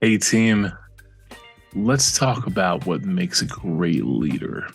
Hey team, let's talk about what makes a great leader.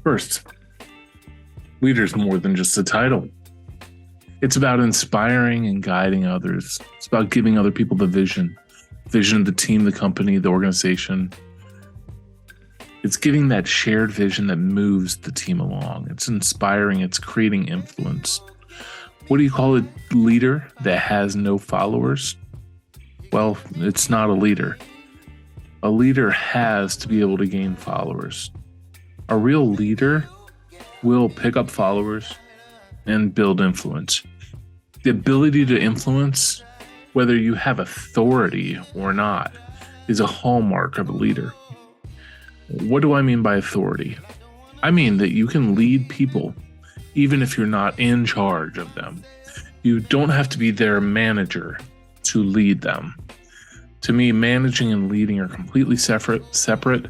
First, leader's more than just a title. It's about inspiring and guiding others. It's about giving other people the vision of the team, the company, the organization. It's giving that shared vision that moves the team along. It's inspiring, it's creating influence. What do you call a leader that has no followers? Well, it's not a leader. A leader has to be able to gain followers. A real leader will pick up followers and build influence. The ability to influence, whether you have authority or not, is a hallmark of a leader. What do I mean by authority? I mean that you can lead people even if you're not in charge of them. You don't have to be their manager to lead them. To me, managing and leading are completely separate.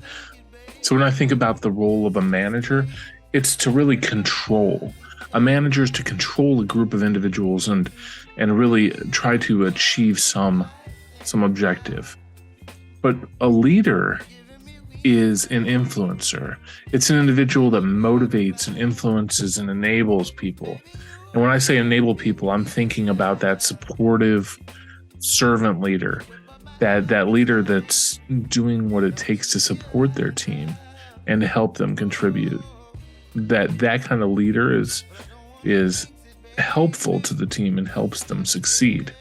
So when I think about the role of a manager, it's to really control. A manager is to control a group of individuals and really try to achieve some objective. But a leader is an influencer. It's an individual that motivates and influences and enables people. And when I say enable people, I'm thinking about that supportive servant leader, that leader that's doing what it takes to support their team and to help them contribute. That kind of leader is helpful to the team and helps them succeed.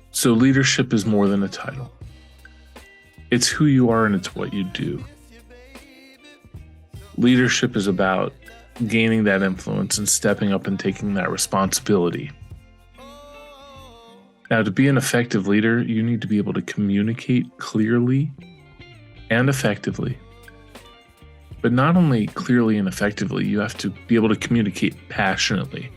So leadership is more than a title. It's who you are and it's what you do. Leadership is about gaining that influence and stepping up and taking that responsibility. Now, to be an effective leader, you need to be able to communicate clearly and effectively. But not only clearly and effectively, you have to be able to communicate passionately.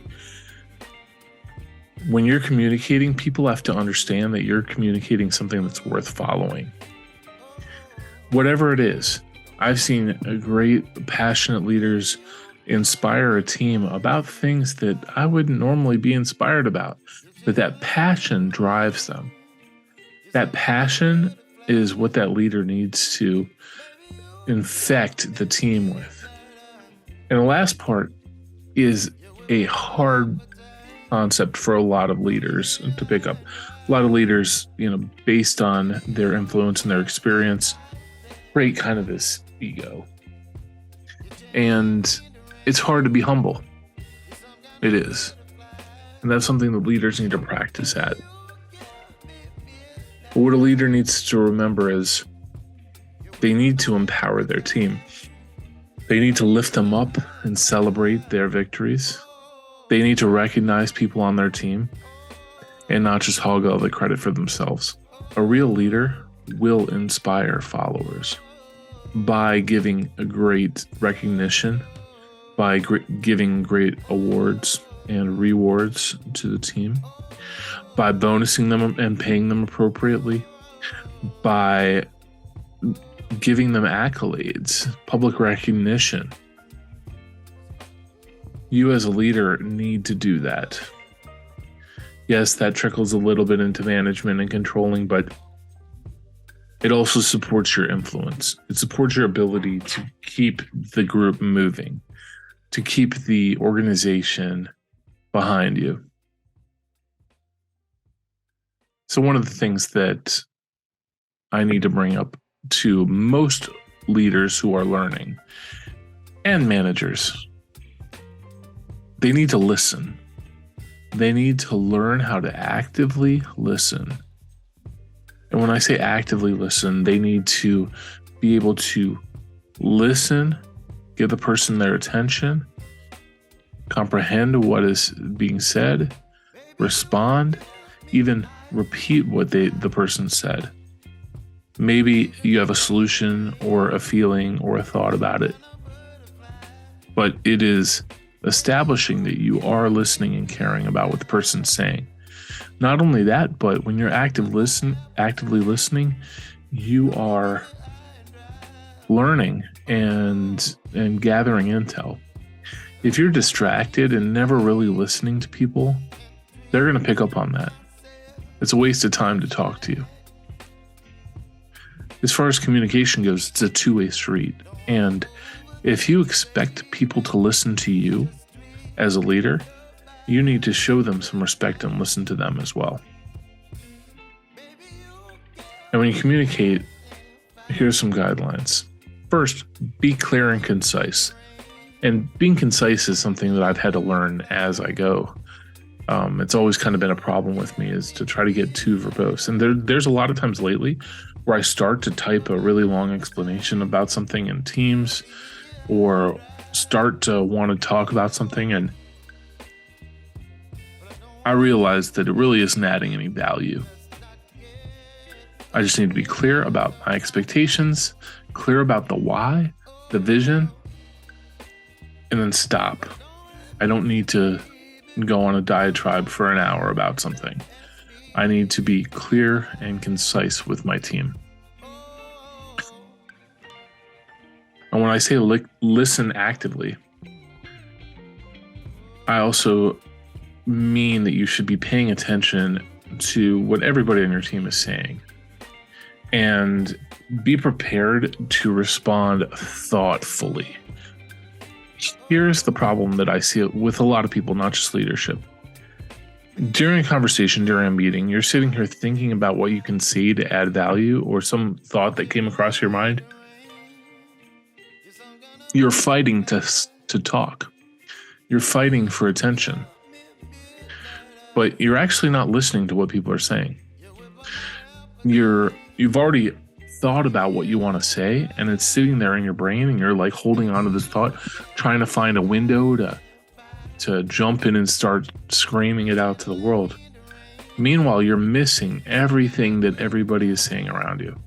When you're communicating, people have to understand that you're communicating something that's worth following. Whatever it is, I've seen great, passionate leaders inspire a team about things that I wouldn't normally be inspired about, but that passion drives them. That passion is what that leader needs to infect the team with. And the last part is a hard concept for a lot of leaders to pick up. A lot of leaders, based on their influence and their experience, create kind of this ego. And it's hard to be humble. It is. And that's something that leaders need to practice at. But what a leader needs to remember is they need to empower their team. They need to lift them up and celebrate their victories. They need to recognize people on their team and not just hog all the credit for themselves. A real leader will inspire followers by giving a great recognition, by giving great awards and rewards to the team, by bonusing them and paying them appropriately, by giving them accolades, public recognition. You as a leader need to do that. Yes, that trickles a little bit into management and controlling, but it also supports your influence. It supports your ability to keep the group moving, to keep the organization behind you. So one of the things that I need to bring up to most leaders who are learning and managers, they need to listen. They need to learn how to actively listen. And when I say actively listen, they need to be able to listen, give the person their attention, comprehend what is being said, respond, even repeat what the person said. Maybe you have a solution or a feeling or a thought about it, but it is establishing that you are listening and caring about what the person's saying. Not only that, but when you're actively listening, you are learning and gathering intel. If you're distracted and never really listening to people, they're going to pick up on that. It's a waste of time to talk to you. As far as communication goes, it's a two-way street. And if you expect people to listen to you as a leader, you need to show them some respect and listen to them as well. And when you communicate, here's some guidelines. First, be clear and concise. And being concise is something that I've had to learn as I go. It's always kind of been a problem with me, is to try to get too verbose. And there's a lot of times lately where I start to type a really long explanation about something in Teams, or start to want to talk about something, and I realize that it really isn't adding any value. I just need to be clear about my expectations, clear about the why, the vision, and then stop. I don't need to go on a diatribe for an hour about something. I need to be clear and concise with my team. And when I say listen actively, I also mean that you should be paying attention to what everybody on your team is saying, and be prepared to respond thoughtfully. Here's the problem that I see with a lot of people, not just leadership. During a conversation, during a meeting, you're sitting here thinking about what you can say to add value, or some thought that came across your mind. You're fighting to talk. You're fighting for attention. But you're actually not listening to what people are saying. You've already thought about what you want to say, and it's sitting there in your brain, and you're like holding on to this thought, trying to find a window to jump in and start screaming it out to the world. Meanwhile, you're missing everything that everybody is saying around you.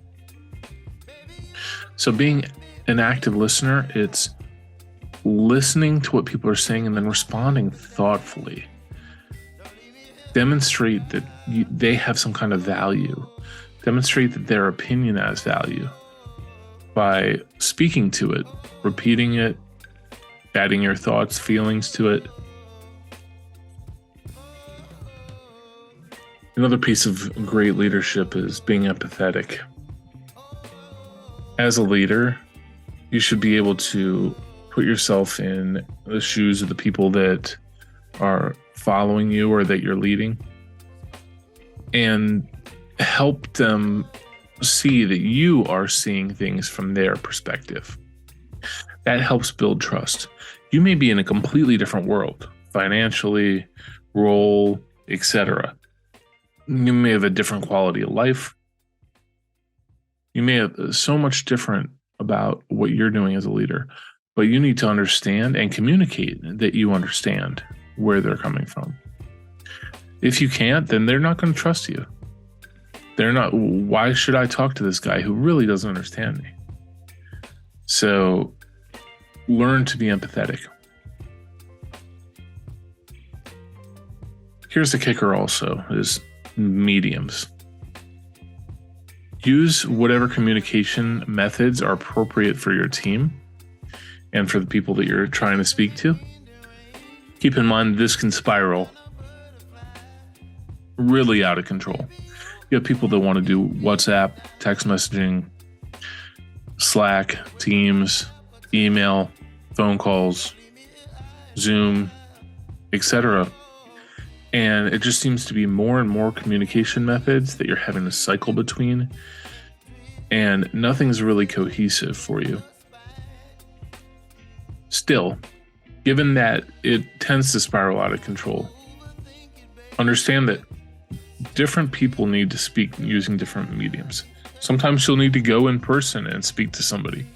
So being an active listener, it's listening to what people are saying and then responding thoughtfully. Demonstrate that they have some kind of value. Demonstrate that their opinion has value by speaking to it, repeating it, adding your thoughts, feelings to it. Another piece of great leadership is being empathetic. As a leader, you should be able to put yourself in the shoes of the people that are following you or that you're leading, and help them see that you are seeing things from their perspective. That helps build trust. You may be in a completely different world, financially, role, etc. You may have a different quality of life. You may have so much different about what you're doing as a leader, but you need to understand and communicate that you understand where they're coming from. If you can't, then they're not going to trust you. Why should I talk to this guy who really doesn't understand me? So learn to be empathetic. Here's the kicker also, is mediums. Use whatever communication methods are appropriate for your team and for the people that you're trying to speak to. Keep in mind, this can spiral really out of control. You have people that want to do WhatsApp, text messaging, Slack, Teams, email, phone calls, Zoom, etc. And it just seems to be more and more communication methods that you're having to cycle between, and nothing's really cohesive for you. Still, given that it tends to spiral out of control, understand that different people need to speak using different mediums. Sometimes you'll need to go in person and speak to somebody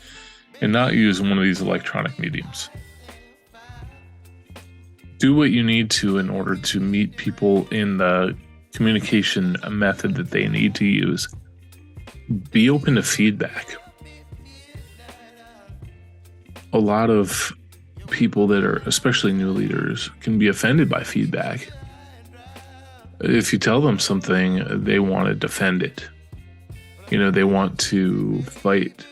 and not use one of these electronic mediums. Do what you need to in order to meet people in the communication method that they need to use. Be open to feedback. A lot of people that are, especially new leaders, can be offended by feedback. If you tell them something, they want to defend it. They want to fight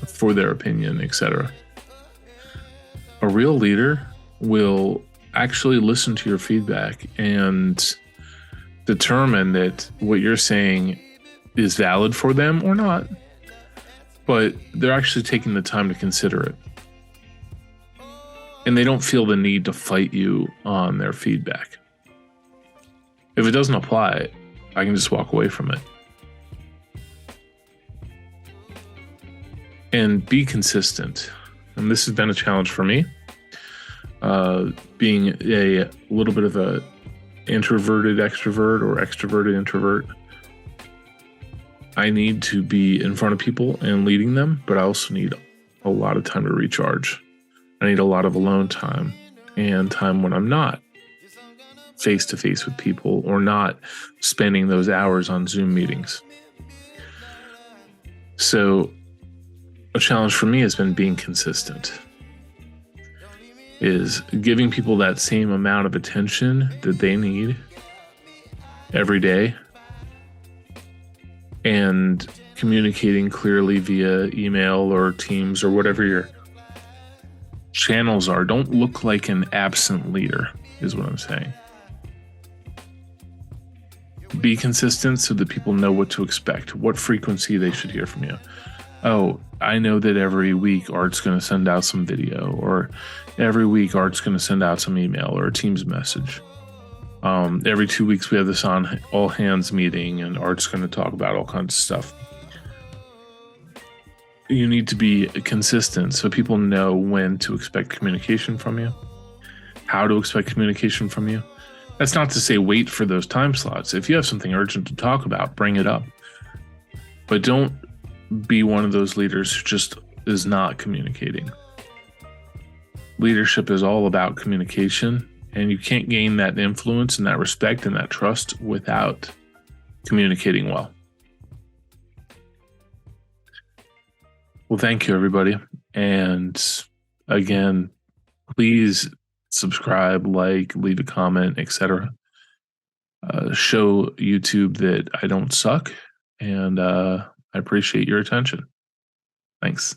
for their opinion, etc. A real leader will actually listen to your feedback and determine that what you're saying is valid for them or not, but they're actually taking the time to consider it. And they don't feel the need to fight you on their feedback. If it doesn't apply, I can just walk away from it. And be consistent. And this has been a challenge for me. Being a little bit of a introverted extrovert or extroverted introvert, I need to be in front of people and leading them, but I also need a lot of time to recharge. I need a lot of alone time and time when I'm not face to face with people or not spending those hours on Zoom meetings. So a challenge for me has been being consistent, is giving people that same amount of attention that they need every day and communicating clearly via email or Teams or whatever your channels are. Don't look like an absent leader, is what I'm saying. Be consistent so that people know what to expect, what frequency they should hear from you. Oh, I know that every week Art's going to send out some video, or every week Art's going to send out some email or a Teams message. Every 2 weeks we have this on all hands meeting and Art's going to talk about all kinds of stuff. You need to be consistent so people know when to expect communication from you, how to expect communication from you. That's not to say wait for those time slots. If you have something urgent to talk about, bring it up. But don't be one of those leaders who just is not communicating. Leadership is all about communication, and you can't gain that influence and that respect and that trust without communicating well. Well, thank you, everybody. And again, please subscribe, like, leave a comment, etc. Show YouTube that I don't suck, and I appreciate your attention. Thanks.